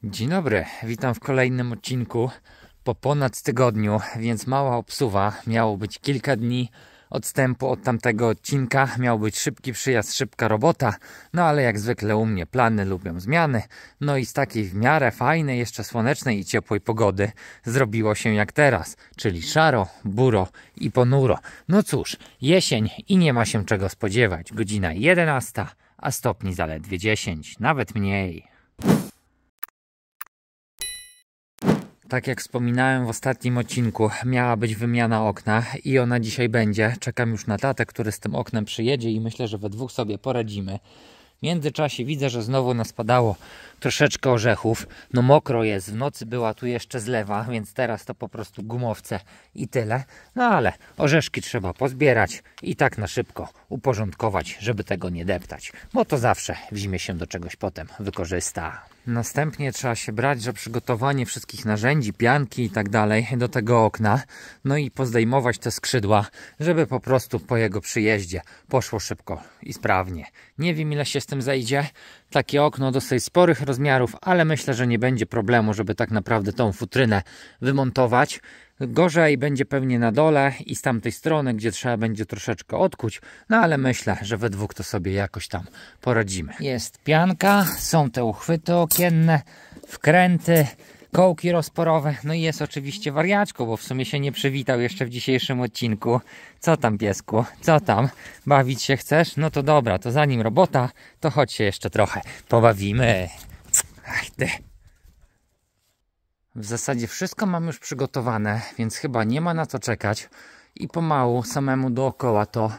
Dzień dobry, witam w kolejnym odcinku po ponad tygodniu, więc mała obsuwa. Miało być kilka dni odstępu od tamtego odcinka, miał być szybki przyjazd, szybka robota, no ale jak zwykle u mnie plany lubią zmiany, no i z takiej w miarę fajnej, jeszcze słonecznej i ciepłej pogody zrobiło się jak teraz, czyli szaro, buro i ponuro. No cóż, jesień i nie ma się czego spodziewać, godzina 11, a stopni zaledwie 10, nawet mniej. Tak jak wspominałem w ostatnim odcinku, miała być wymiana okna i ona dzisiaj będzie. Czekam już na tatę, który z tym oknem przyjedzie i myślę, że we dwóch sobie poradzimy. W międzyczasie widzę, że znowu naspadało troszeczkę orzechów. No mokro jest, w nocy była tu jeszcze zlewa, więc teraz to po prostu gumowce i tyle. No ale orzeszki trzeba pozbierać i tak na szybko uporządkować, żeby tego nie deptać. Bo to zawsze w zimie się do czegoś potem wykorzysta. Następnie trzeba się brać za przygotowanie wszystkich narzędzi, pianki i tak dalej do tego okna. No i pozdejmować te skrzydła, żeby po prostu po jego przyjeździe poszło szybko i sprawnie. Nie wiem, ile się z tym zejdzie. Takie okno dosyć sporych rozmiarów, ale myślę, że nie będzie problemu, żeby tak naprawdę tą futrynę wymontować. Gorzej będzie pewnie na dole i z tamtej strony, gdzie trzeba będzie troszeczkę odkuć, no ale myślę, że we dwóch to sobie jakoś tam poradzimy. Jest pianka, są te uchwyty okienne, wkręty, kołki rozporowe, no i jest oczywiście wariaczko, bo w sumie się nie przywitał jeszcze w dzisiejszym odcinku. Co tam, piesku? Co tam? Bawić się chcesz? No to dobra, to zanim robota, to chodź się jeszcze trochę pobawimy. Ach ty. W zasadzie wszystko mam już przygotowane, więc chyba nie ma na co czekać i pomału samemu dookoła to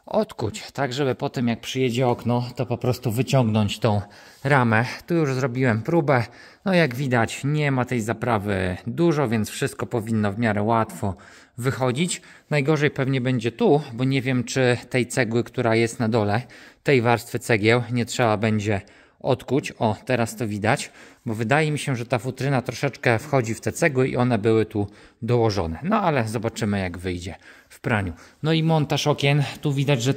odkuć, tak żeby potem jak przyjedzie okno, to po prostu wyciągnąć tą ramę. Tu już zrobiłem próbę, no jak widać nie ma tej zaprawy dużo, więc wszystko powinno w miarę łatwo wychodzić. Najgorzej pewnie będzie tu, bo nie wiem, czy tej cegły, która jest na dole, tej warstwy cegieł nie trzeba będzie odkuć. O, teraz to widać, bo wydaje mi się, że ta futryna troszeczkę wchodzi w te cegły i one były tu dołożone. No ale zobaczymy, jak wyjdzie w praniu. No i montaż okien. Tu widać, że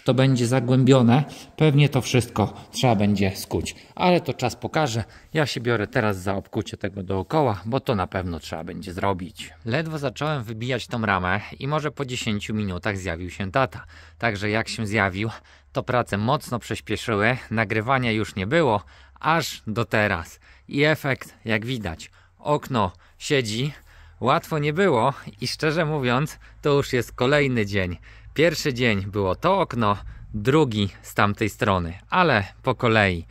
to będzie zagłębione. Pewnie to wszystko trzeba będzie skuć. Ale to czas pokaże. Ja się biorę teraz za obkucie tego dookoła, bo to na pewno trzeba będzie zrobić. Ledwo zacząłem wybijać tą ramę i może po 10 minutach zjawił się tata. Także jak się zjawił, to prace mocno przyspieszyły. Nagrywania już nie było, aż do teraz. I efekt, jak widać, okno siedzi. Łatwo nie było i szczerze mówiąc, to już jest kolejny dzień. Pierwszy dzień było to okno, drugi z tamtej strony, ale po kolei.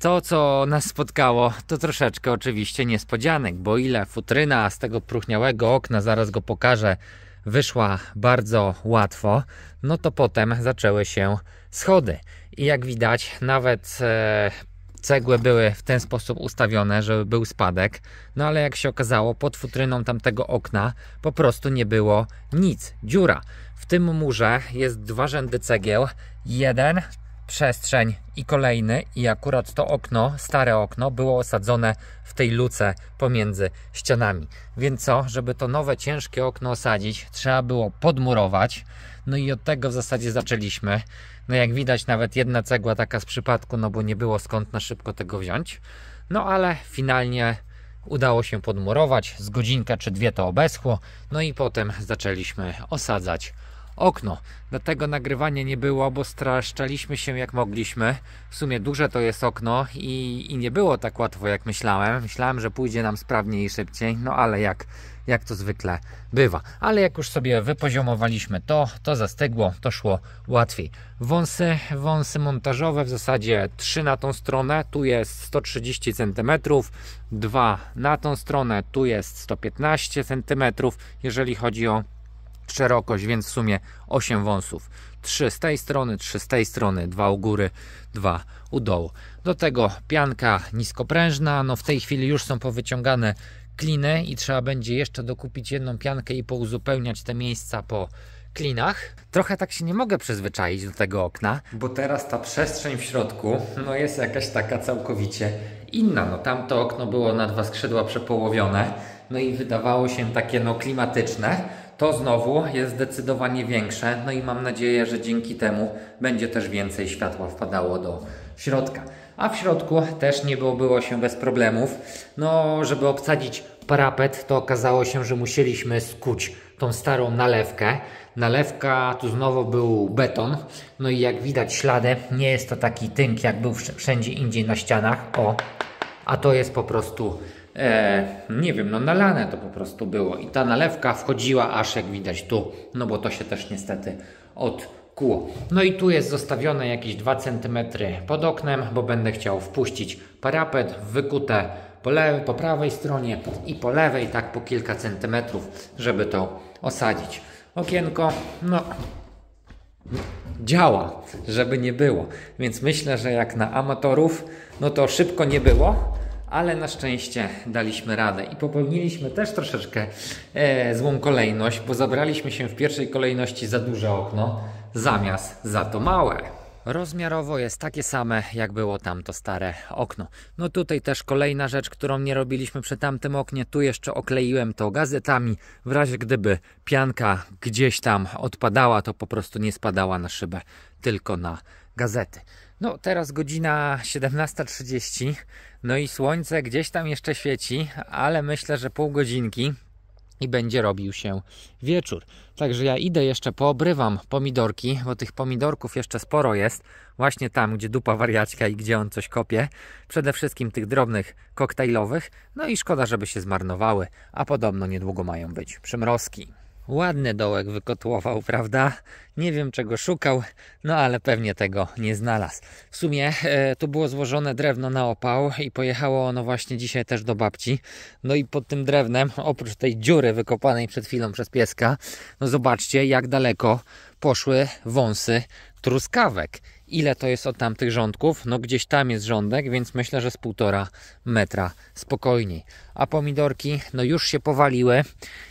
To, co nas spotkało, to troszeczkę oczywiście niespodzianek, bo ile futryna z tego próchniałego okna, zaraz go pokażę, wyszła bardzo łatwo, no to potem zaczęły się schody. I jak widać, nawet cegły były w ten sposób ustawione, żeby był spadek, no ale jak się okazało, pod futryną tamtego okna po prostu nie było nic, dziura. W tym murze jest 2 rzędy cegieł, jeden przestrzeń i kolejny, i akurat to okno, stare okno, było osadzone w tej luce pomiędzy ścianami. Więc co, żeby to nowe, ciężkie okno osadzić, trzeba było podmurować. No i od tego w zasadzie zaczęliśmy. No jak widać, nawet jedna cegła taka z przypadku, no bo nie było skąd na szybko tego wziąć. No ale finalnie udało się podmurować, z godzinkę czy dwie to obeschło. No i potem zaczęliśmy osadzać okno. Dlatego nagrywania nie było, bo streszczaliśmy się jak mogliśmy. W sumie duże to jest okno i nie było tak łatwo jak myślałem. Myślałem, że pójdzie nam sprawniej i szybciej, no ale jak to zwykle bywa. Ale jak już sobie wypoziomowaliśmy to zastygło, to szło łatwiej. Wąsy montażowe, w zasadzie 3 na tą stronę, tu jest 130 cm, 2 na tą stronę, tu jest 115 cm, jeżeli chodzi o szerokość, więc w sumie 8 wąsów. 3 z tej strony, 3 z tej strony, 2 u góry, 2 u dołu. Do tego pianka niskoprężna, no w tej chwili już są powyciągane kliny i trzeba będzie jeszcze dokupić jedną piankę i pouzupełniać te miejsca po klinach. Trochę tak się nie mogę przyzwyczaić do tego okna, bo teraz ta przestrzeń w środku no jest jakaś taka całkowicie inna. No tamto okno było na 2 skrzydła przepołowione, no i wydawało się takie no klimatyczne. To znowu jest zdecydowanie większe, no i mam nadzieję, że dzięki temu będzie też więcej światła wpadało do środka. A w środku też nie było się bez problemów. No, żeby obsadzić parapet, to okazało się, że musieliśmy skuć tą starą nalewkę. Nalewka, tu znowu był beton. No i jak widać ślady, nie jest to taki tynk, jak był wszędzie indziej na ścianach. O, a to jest po prostu, nie wiem, no nalane to po prostu było. I ta nalewka wchodziła aż jak widać tu, no bo to się też niestety odkuło. No i tu jest zostawione jakieś 2 cm pod oknem, bo będę chciał wpuścić parapet wykute po prawej stronie i po lewej, tak po kilka centymetrów, żeby to osadzić. Okienko, no działa, żeby nie było. Więc myślę, że jak na amatorów, no to szybko nie było, ale na szczęście daliśmy radę. I popełniliśmy też troszeczkę złą kolejność, bo zabraliśmy się w pierwszej kolejności za duże okno, zamiast za to małe. Rozmiarowo jest takie same, jak było tamto stare okno. No tutaj też kolejna rzecz, którą nie robiliśmy przy tamtym oknie. Tu jeszcze okleiłem to gazetami. W razie gdyby pianka gdzieś tam odpadała, to po prostu nie spadała na szybę, tylko na gazety. No teraz godzina 17:30. No i słońce gdzieś tam jeszcze świeci, ale myślę, że pół godzinki i będzie robił się wieczór. Także ja idę jeszcze poobrywam pomidorki, bo tych pomidorków jeszcze sporo jest. Właśnie tam, gdzie dupa wariaćka i gdzie on coś kopie. Przede wszystkim tych drobnych koktajlowych. No i szkoda, żeby się zmarnowały, a podobno niedługo mają być przymrozki. Ładny dołek wykotłował, prawda? Nie wiem, czego szukał, no ale pewnie tego nie znalazł. W sumie tu było złożone drewno na opał i pojechało ono właśnie dzisiaj też do babci. No i pod tym drewnem, oprócz tej dziury wykopanej przed chwilą przez pieska, no zobaczcie, jak daleko poszły wąsy truskawek. Ile to jest od tamtych rządków? No gdzieś tam jest rządek, więc myślę, że z 1,5 metra spokojniej. A pomidorki no już się powaliły.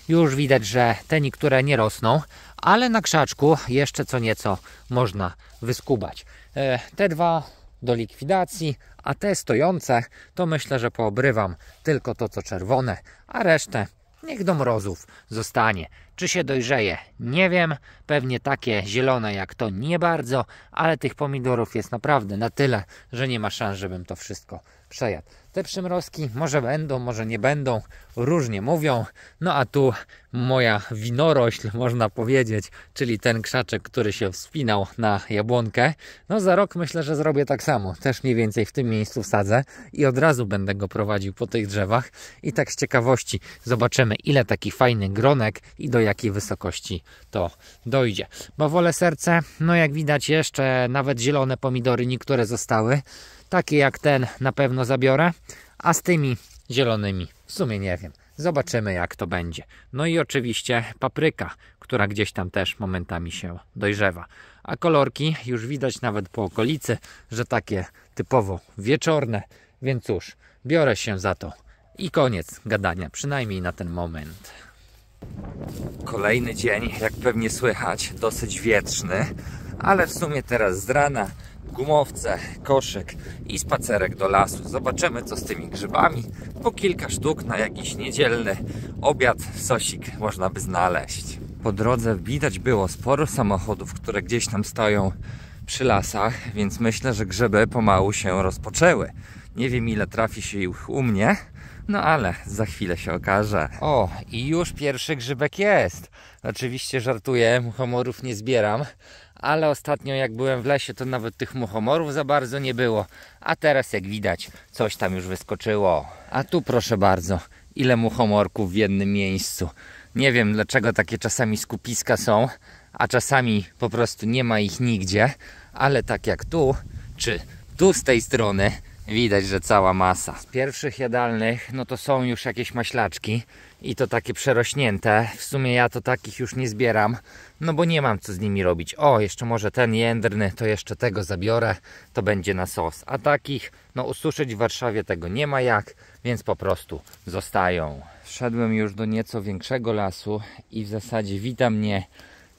Już widać, że te niektóre nie rosną, ale na krzaczku jeszcze co nieco można wyskubać. Te dwa do likwidacji, a te stojące to myślę, że poobrywam tylko to co czerwone, a resztę niech do mrozów zostanie. Czy się dojrzeje? Nie wiem. Pewnie takie zielone jak to nie bardzo, ale tych pomidorów jest naprawdę na tyle, że nie ma szans, żebym to wszystko przejadł. Te przymrozki może będą, może nie będą, różnie mówią. No a tu moja winorośl, można powiedzieć, czyli ten krzaczek, który się wspinał na jabłonkę. No za rok myślę, że zrobię tak samo. Też mniej więcej w tym miejscu wsadzę i od razu będę go prowadził po tych drzewach. I tak z ciekawości zobaczymy, ile takich fajnych gronek i do jakiej wysokości to dojdzie. Bawole serce, no jak widać jeszcze nawet zielone pomidory niektóre zostały. Takie jak ten na pewno zabiorę, a z tymi zielonymi w sumie nie wiem. Zobaczymy jak to będzie. No i oczywiście papryka, która gdzieś tam też momentami się dojrzewa. A kolorki już widać nawet po okolicy, że takie typowo wieczorne. Więc cóż, biorę się za to. I koniec gadania, przynajmniej na ten moment. Kolejny dzień, jak pewnie słychać, dosyć wietrzny, ale w sumie teraz z rana gumowce, koszyk i spacerek do lasu. Zobaczymy co z tymi grzybami. Po kilka sztuk na jakiś niedzielny obiad, sosik można by znaleźć. Po drodze widać było sporo samochodów, które gdzieś tam stoją przy lasach, więc myślę, że grzyby pomału się rozpoczęły. Nie wiem ile trafi się ich u mnie, no ale za chwilę się okaże. O, i już pierwszy grzybek jest. Oczywiście żartuję, muchomorów nie zbieram, ale ostatnio jak byłem w lesie, to nawet tych muchomorów za bardzo nie było. A teraz jak widać, coś tam już wyskoczyło. A tu proszę bardzo, ile muchomorków w jednym miejscu. Nie wiem dlaczego takie czasami skupiska są, a czasami po prostu nie ma ich nigdzie. Ale tak jak tu, czy tu z tej strony, widać, że cała masa. Z pierwszych jadalnych, no to są już jakieś maślaczki i to takie przerośnięte. W sumie ja to takich już nie zbieram, no bo nie mam co z nimi robić. O, jeszcze może ten jędrny, to jeszcze tego zabiorę, to będzie na sos. A takich, no ususzyć w Warszawie tego nie ma jak, więc po prostu zostają. Wszedłem już do nieco większego lasu i w zasadzie wita mnie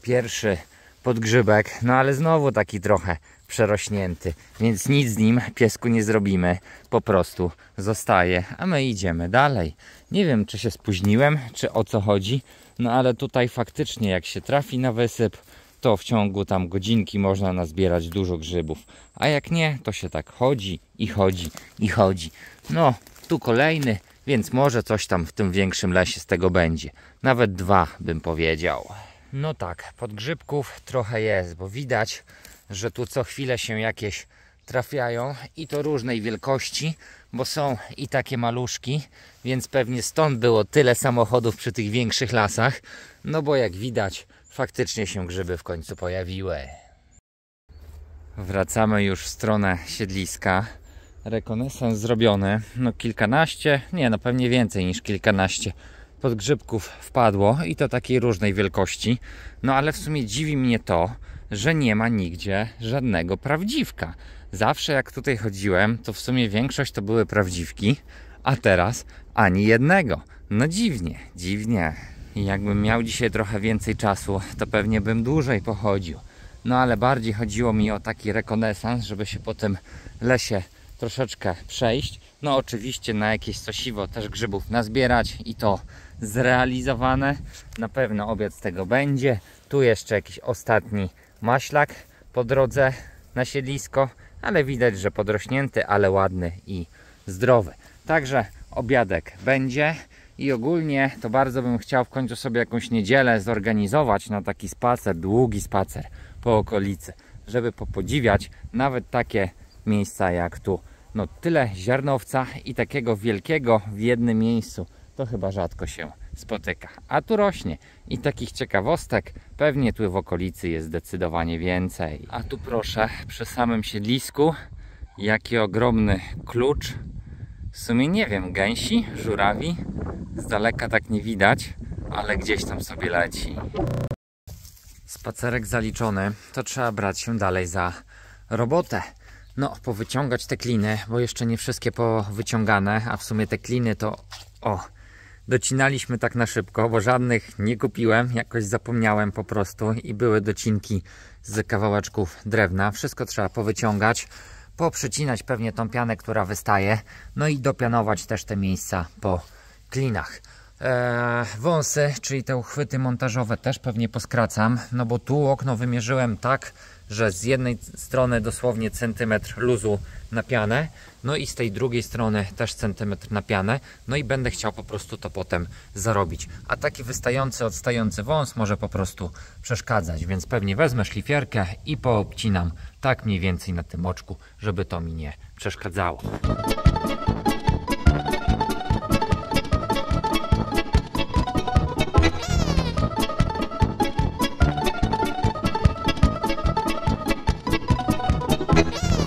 pierwszy podgrzybek, no ale znowu taki trochę przerośnięty, więc nic z nim, piesku, nie zrobimy. Po prostu zostaje, a my idziemy dalej. Nie wiem, czy się spóźniłem, czy o co chodzi, no ale tutaj faktycznie jak się trafi na wysyp, to w ciągu tam godzinki można nazbierać dużo grzybów. A jak nie, to się tak chodzi i chodzi i chodzi. No, tu kolejny, więc może coś tam w tym większym lesie z tego będzie. Nawet 2 bym powiedział. No tak, podgrzybków trochę jest, bo widać, że tu co chwilę się jakieś trafiają i to różnej wielkości, bo są i takie maluszki, więc pewnie stąd było tyle samochodów przy tych większych lasach, no bo jak widać, faktycznie się grzyby w końcu pojawiły. Wracamy już w stronę siedliska. Rekonesans zrobiony, no kilkanaście, nie no pewnie więcej niż kilkanaście podgrzybków wpadło i to takiej różnej wielkości. No ale w sumie dziwi mnie to, że nie ma nigdzie żadnego prawdziwka. Zawsze jak tutaj chodziłem, to w sumie większość to były prawdziwki, a teraz ani jednego. No dziwnie, dziwnie. I jakbym miał dzisiaj trochę więcej czasu, to pewnie bym dłużej pochodził. No ale bardziej chodziło mi o taki rekonesans, żeby się po tym lesie troszeczkę przejść. No oczywiście na jakieś sosiwo też grzybów nazbierać i to zrealizowane. Na pewno obiad z tego będzie. Tu jeszcze jakiś ostatni maślak po drodze na siedlisko, ale widać, że podrośnięty, ale ładny i zdrowy. Także obiadek będzie i ogólnie to bardzo bym chciał w końcu sobie jakąś niedzielę zorganizować na taki spacer, długi spacer po okolicy, żeby popodziwiać nawet takie miejsca jak tu. No tyle ziarnowca i takiego wielkiego w jednym miejscu to chyba rzadko się spotyka. A tu rośnie i takich ciekawostek pewnie tu w okolicy jest zdecydowanie więcej. A tu proszę, przy samym siedlisku jaki ogromny klucz. W sumie nie wiem, gęsi, żurawi, z daleka tak nie widać, ale gdzieś tam sobie leci. Spacerek zaliczony, to trzeba brać się dalej za robotę. No, powyciągać te kliny, bo jeszcze nie wszystkie powyciągane, a w sumie te kliny to docinaliśmy tak na szybko, bo żadnych nie kupiłem, jakoś zapomniałem po prostu i były docinki z kawałeczków drewna. Wszystko trzeba powyciągać, poprzycinać pewnie tą pianę, która wystaje, no i dopianować też te miejsca po klinach. Wąsy, czyli te uchwyty montażowe też pewnie poskracam, no bo tu okno wymierzyłem tak, że z jednej strony dosłownie centymetr luzu na pianę, no i z tej drugiej strony też centymetr na pianę, no i będę chciał po prostu to potem zarobić. A taki wystający, odstający wąs może po prostu przeszkadzać, więc pewnie wezmę szlifierkę i poobcinam tak mniej więcej na tym oczku, żeby to mi nie przeszkadzało.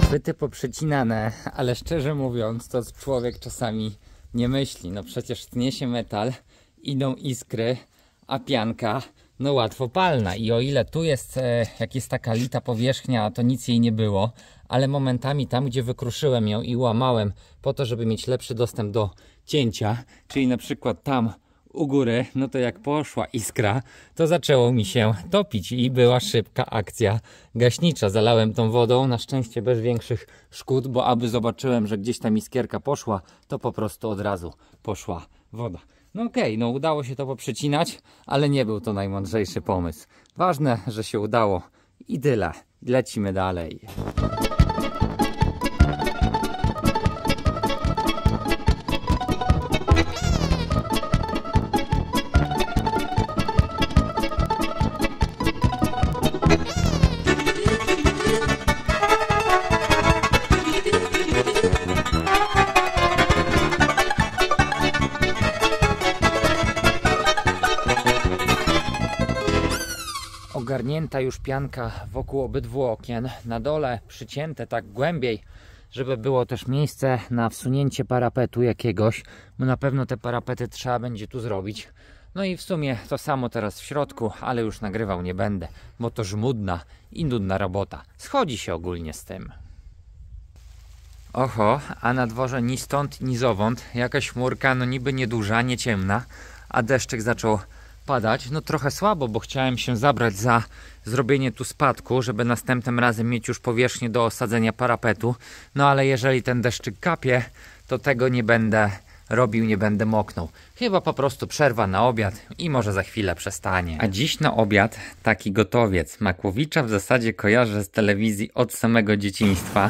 Chwyty poprzecinane, ale szczerze mówiąc, to człowiek czasami nie myśli. No przecież tnie się metal, idą iskry, a pianka no łatwo palna. I o ile tu jest, jak jest taka lita powierzchnia, to nic jej nie było, ale momentami tam, gdzie wykruszyłem ją i łamałem po to, żeby mieć lepszy dostęp do cięcia, czyli na przykład tam u góry, no to jak poszła iskra, to zaczęło mi się topić i była szybka akcja gaśnicza. Zalałem tą wodą, na szczęście bez większych szkód, bo aby zobaczyłem, że gdzieś tam iskierka poszła, to po prostu od razu poszła woda. No okej, no udało się to poprzecinać, ale nie był to najmądrzejszy pomysł. Ważne, że się udało i tyle. Lecimy dalej. Ogarnięta już pianka wokół obydwu okien, na dole przycięte tak głębiej, żeby było też miejsce na wsunięcie parapetu jakiegoś, bo na pewno te parapety trzeba będzie tu zrobić. No i w sumie to samo teraz w środku, ale już nagrywał nie będę, bo to żmudna i nudna robota. Schodzi się ogólnie z tym. Oho, a na dworze ni stąd, ni zowąd jakaś chmurka, no niby nieduża, nie ciemna, a deszczyk zaczął padać. No trochę słabo, bo chciałem się zabrać za zrobienie tu spadku, żeby następnym razem mieć już powierzchnię do osadzenia parapetu. No ale jeżeli ten deszczyk kapie, to tego nie będę robił, nie będę moknął. Chyba po prostu przerwa na obiad i może za chwilę przestanie. A dziś na obiad taki gotowiec. Makłowicza w zasadzie kojarzę z telewizji od samego dzieciństwa.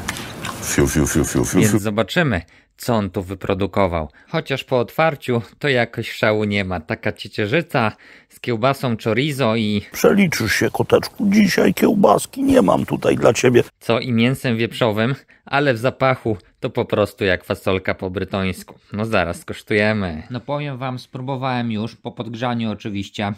Więc zobaczymy, co on tu wyprodukował. Chociaż po otwarciu to jakoś szału nie ma. Taka ciecierzyca z kiełbasą chorizo i... Przeliczysz się, koteczku. Dzisiaj kiełbaski nie mam tutaj dla ciebie. Co i mięsem wieprzowym, ale w zapachu to po prostu jak fasolka po brytońsku. No zaraz skosztujemy. No powiem wam, spróbowałem już, po podgrzaniu oczywiście.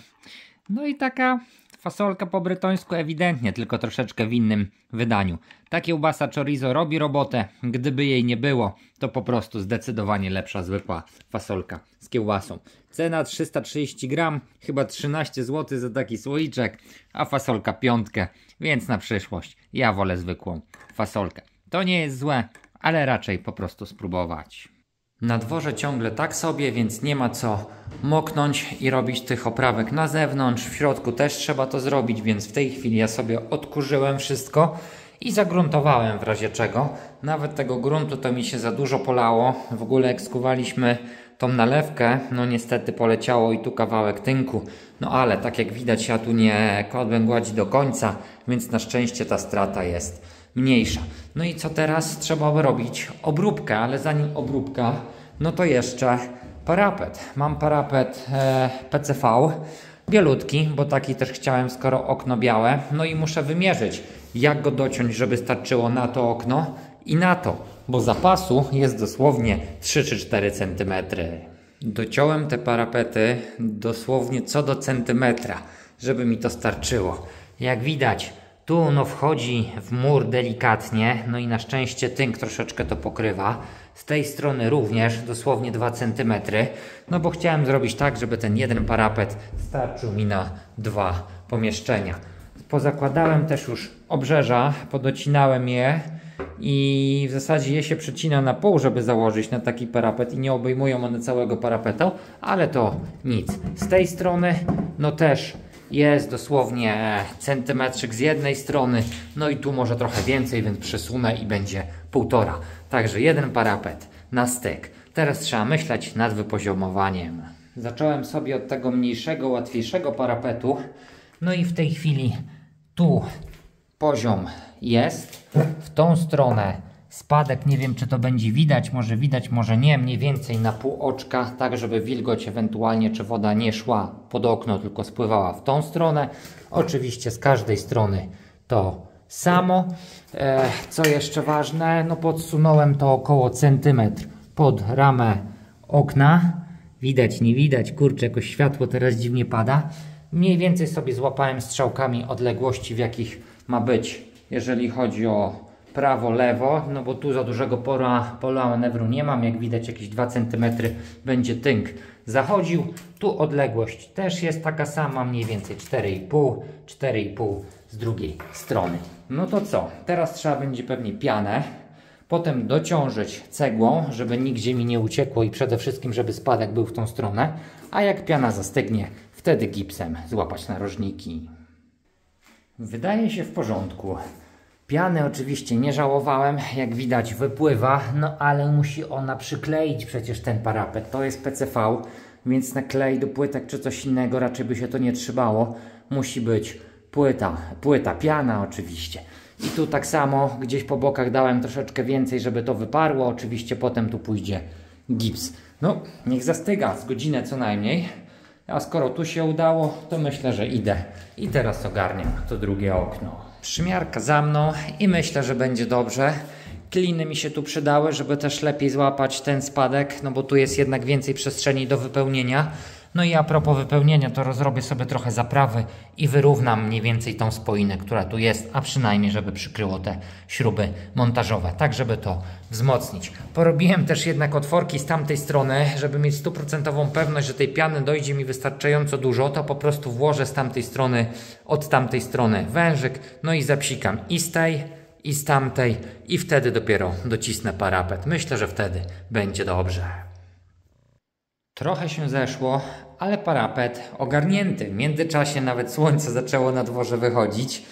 No i taka fasolka po brytońsku ewidentnie, tylko troszeczkę w innym wydaniu. Ta kiełbasa chorizo robi robotę. Gdyby jej nie było, to po prostu zdecydowanie lepsza zwykła fasolka z kiełbasą. Cena 330 gram, chyba 13 zł za taki słoiczek, a fasolka piątkę, więc na przyszłość ja wolę zwykłą fasolkę. To nie jest złe, ale raczej po prostu spróbować. Na dworze ciągle tak sobie, więc nie ma co moknąć i robić tych oprawek na zewnątrz. W środku też trzeba to zrobić, więc w tej chwili ja sobie odkurzyłem wszystko i загruntowałem w razie czego. Nawet tego gruntu to mi się za dużo polało. W ogóle jak skuwaliśmy tą nalewkę, no niestety poleciało i tu kawałek tynku. No ale tak jak widać, ja tu nie kładłem gładzi do końca, więc na szczęście ta strata jest mniejsza. No i co teraz? Trzeba by robić obróbkę, ale zanim obróbka, no to jeszcze parapet. Mam parapet PCV, bielutki, bo taki też chciałem, skoro okno białe. No i muszę wymierzyć, jak go dociąć, żeby starczyło na to okno i na to, bo zapasu jest dosłownie 3 czy 4 cm. Dociąłem te parapety dosłownie co do centymetra, żeby mi to starczyło. Jak widać, tu no wchodzi w mur delikatnie, no i na szczęście tynk troszeczkę to pokrywa. Z tej strony również dosłownie 2 cm, no bo chciałem zrobić tak, żeby ten jeden parapet starczył mi na 2 pomieszczenia. Pozakładałem też już obrzeża, podocinałem je i w zasadzie je się przecina na pół, żeby założyć na taki parapet i nie obejmują one całego parapetu, ale to nic. Z tej strony no też jest dosłownie centymetrzyk z jednej strony, no i tu może trochę więcej, więc przesunę i będzie 1,5. Także jeden parapet na styk. Teraz trzeba myśleć nad wypoziomowaniem. Zacząłem sobie od tego mniejszego, łatwiejszego parapetu. No i w tej chwili tu poziom jest. W tą stronę spadek, nie wiem czy to będzie widać, może nie, mniej więcej na pół oczka, tak żeby wilgoć ewentualnie czy woda nie szła pod okno, tylko spływała w tą stronę. Oczywiście z każdej strony to samo. Co jeszcze ważne, no podsunąłem to około centymetr pod ramę okna. Widać, nie widać, kurczę, jakoś światło teraz dziwnie pada. Mniej więcej sobie złapałem strzałkami odległości, w jakich ma być, jeżeli chodzi o prawo, lewo, no bo tu za dużego pola manewru nie mam, jak widać jakieś 2 cm będzie tynk zachodził. Tu odległość też jest taka sama, mniej więcej 4,5 z drugiej strony. No to co? Teraz trzeba będzie pewnie pianę, potem dociążyć cegłą, żeby nigdzie mi nie uciekło i przede wszystkim, żeby spadek był w tą stronę, a jak piana zastygnie, wtedy gipsem złapać narożniki. Wydaje się w porządku. Piany oczywiście nie żałowałem, jak widać wypływa, no ale musi ona przykleić przecież ten parapet. To jest PCV, więc na klej do płytek czy coś innego raczej by się to nie trzymało. Musi być płyta, piana oczywiście. I tu tak samo, gdzieś po bokach dałem troszeczkę więcej, żeby to wyparło. Oczywiście potem tu pójdzie gips. No, niech zastyga z godzinę co najmniej. A skoro tu się udało, to myślę, że idę. I teraz ogarniam to drugie okno. Przymiarka za mną i myślę, że będzie dobrze. Kliny mi się tu przydały, żeby też lepiej złapać ten spadek, no bo tu jest jednak więcej przestrzeni do wypełnienia. No i a propos wypełnienia, to rozrobię sobie trochę zaprawy i wyrównam mniej więcej tą spoinę, która tu jest, a przynajmniej żeby przykryło te śruby montażowe, tak żeby to wzmocnić. Porobiłem też jednak otworki z tamtej strony, żeby mieć 100% pewność, że tej piany dojdzie mi wystarczająco dużo, to po prostu włożę z tamtej strony, od tamtej strony wężyk, no i zapsikam i z tej, i z tamtej i wtedy dopiero docisnę parapet. Myślę, że wtedy będzie dobrze. Trochę się zeszło, ale parapet ogarnięty. W międzyczasie nawet słońce zaczęło na dworze wychodzić.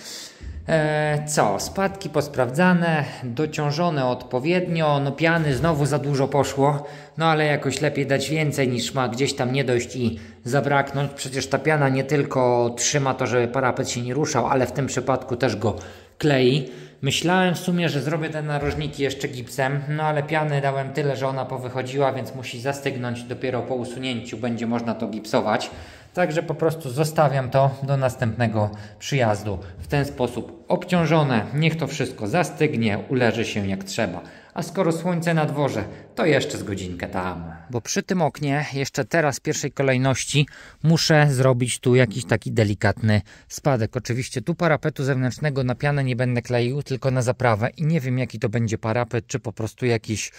Spadki posprawdzane, dociążone odpowiednio, no piany znowu za dużo poszło, no ale jakoś lepiej dać więcej niż ma gdzieś tam nie dojść i zabraknąć. Przecież ta piana nie tylko trzyma to, żeby parapet się nie ruszał, ale w tym przypadku też go klei. Myślałem w sumie, że zrobię te narożniki jeszcze gipsem, no ale piany dałem tyle, że ona powychodziła, więc musi zastygnąć. Dopiero po usunięciu będzie można to gipsować. Także po prostu zostawiam to do następnego przyjazdu. W ten sposób obciążone, niech to wszystko zastygnie, uleży się jak trzeba. A skoro słońce na dworze, to jeszcze z godzinkę tam. Bo przy tym oknie, jeszcze teraz w pierwszej kolejności muszę zrobić tu jakiś taki delikatny spadek. Oczywiście tu parapetu zewnętrznego na pianę nie będę kleił, tylko na zaprawę. I nie wiem jaki to będzie parapet, czy po prostu jakiś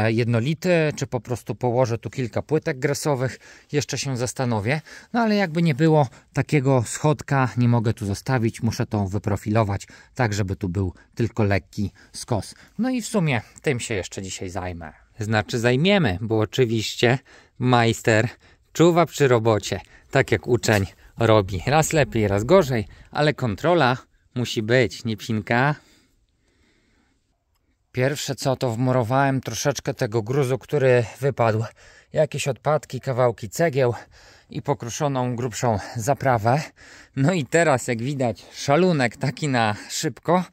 jednolity, czy po prostu położę tu kilka płytek grasowych. Jeszcze się zastanowię. No ale jakby nie było, takiego schodka nie mogę tu zostawić. Muszę to wyprofilować, tak żeby tu był tylko lekki skos. No i w sumie tym się jeszcze dzisiaj zajmę. Znaczy zajmiemy, bo oczywiście majster czuwa przy robocie, tak jak uczeń robi. Raz lepiej, raz gorzej, ale kontrola musi być, nie Psinka? Pierwsze co to wmurowałem troszeczkę tego gruzu, który wypadł. Jakieś odpadki, kawałki cegieł i pokruszoną grubszą zaprawę. No i teraz jak widać szalunek taki na szybko.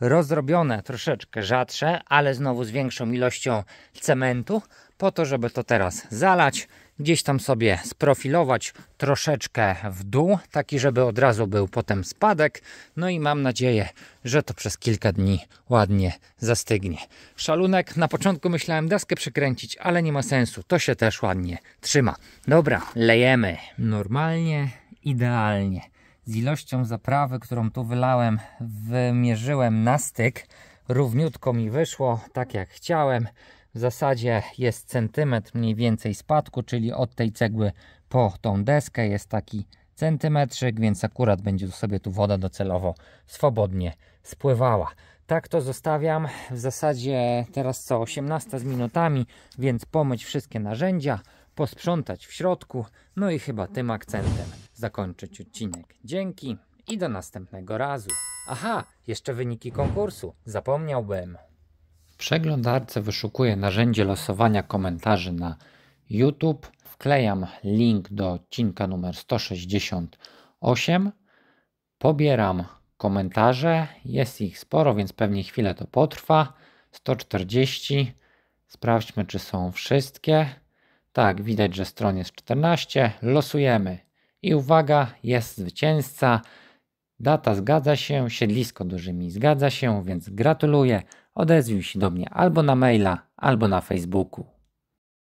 Rozrobione troszeczkę rzadsze, ale znowu z większą ilością cementu, po to, żeby to teraz zalać, gdzieś tam sobie sprofilować troszeczkę w dół, taki, żeby od razu był potem spadek. No i mam nadzieję, że to przez kilka dni ładnie zastygnie. Szalunek, na początku myślałem deskę przykręcić, ale nie ma sensu, to się też ładnie trzyma. Dobra, lejemy. Normalnie, idealnie. Z ilością zaprawy, którą tu wylałem, wymierzyłem na styk. Równiutko mi wyszło, tak jak chciałem. W zasadzie jest centymetr mniej więcej spadku, czyli od tej cegły po tą deskę jest taki centymetrzyk, więc akurat będzie sobie tu woda docelowo swobodnie spływała. Tak to zostawiam. W zasadzie teraz 18 z minutami, więc pomyć wszystkie narzędzia, posprzątać w środku, no i chyba tym akcentem zakończyć odcinek. Dzięki i do następnego razu. Aha, jeszcze wyniki konkursu. Zapomniałbym. W przeglądarce wyszukuję narzędzie losowania komentarzy na YouTube. Wklejam link do odcinka numer 168. Pobieram komentarze. Jest ich sporo, więc pewnie chwilę to potrwa. 140. Sprawdźmy, czy są wszystkie. Tak, widać, że stron jest 14. Losujemy. I uwaga, jest zwycięzca. Data zgadza się, siedlisko Dużymi zgadza się, więc gratuluję. Odezwij się do mnie albo na maila, albo na Facebooku.